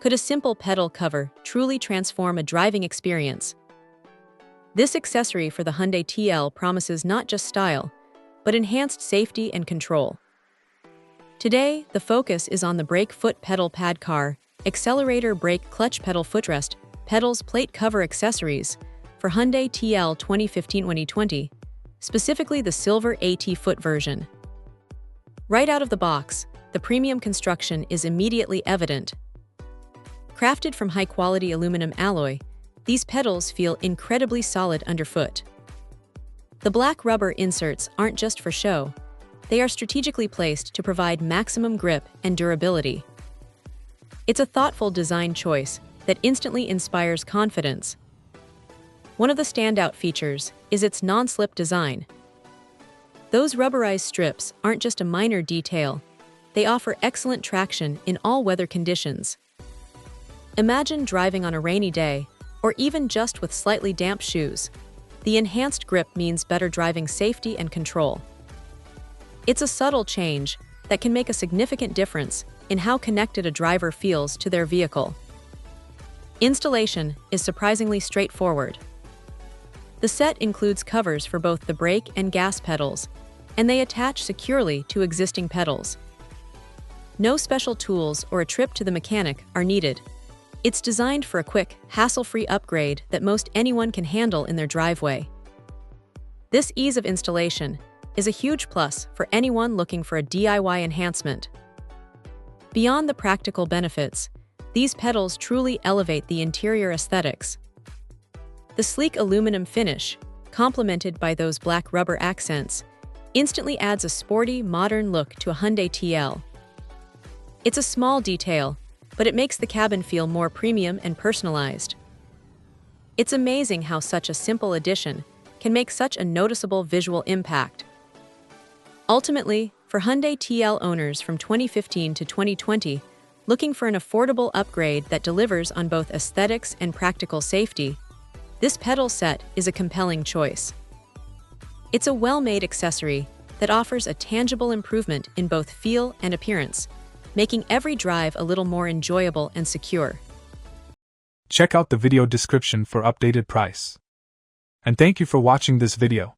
Could a simple pedal cover truly transform a driving experience? This accessory for the Hyundai TL promises not just style, but enhanced safety and control. Today, the focus is on the brake foot pedal pad car, accelerator brake clutch pedal footrest, pedals plate cover accessories for Hyundai TL 2015-2020, specifically the silver AT foot version. Right out of the box, the premium construction is immediately evident. Crafted from high-quality aluminum alloy, these pedals feel incredibly solid underfoot. The black rubber inserts aren't just for show, they are strategically placed to provide maximum grip and durability. It's a thoughtful design choice that instantly inspires confidence. One of the standout features is its non-slip design. Those rubberized strips aren't just a minor detail, they offer excellent traction in all weather conditions. Imagine driving on a rainy day, or even just with slightly damp shoes. The enhanced grip means better driving safety and control. It's a subtle change that can make a significant difference in how connected a driver feels to their vehicle. Installation is surprisingly straightforward. The set includes covers for both the brake and gas pedals, and they attach securely to existing pedals. No special tools or a trip to the mechanic are needed. It's designed for a quick, hassle-free upgrade that most anyone can handle in their driveway. This ease of installation is a huge plus for anyone looking for a DIY enhancement. Beyond the practical benefits, these pedals truly elevate the interior aesthetics. The sleek aluminum finish, complemented by those black rubber accents, instantly adds a sporty, modern look to a Hyundai TL. It's a small detail, but it makes the cabin feel more premium and personalized. It's amazing how such a simple addition can make such a noticeable visual impact. Ultimately, for Hyundai TL owners from 2015 to 2020, looking for an affordable upgrade that delivers on both aesthetics and practical safety, this pedal set is a compelling choice. It's a well-made accessory that offers a tangible improvement in both feel and appearance, making every drive a little more enjoyable and secure. Check out the video description for updated price. And thank you for watching this video.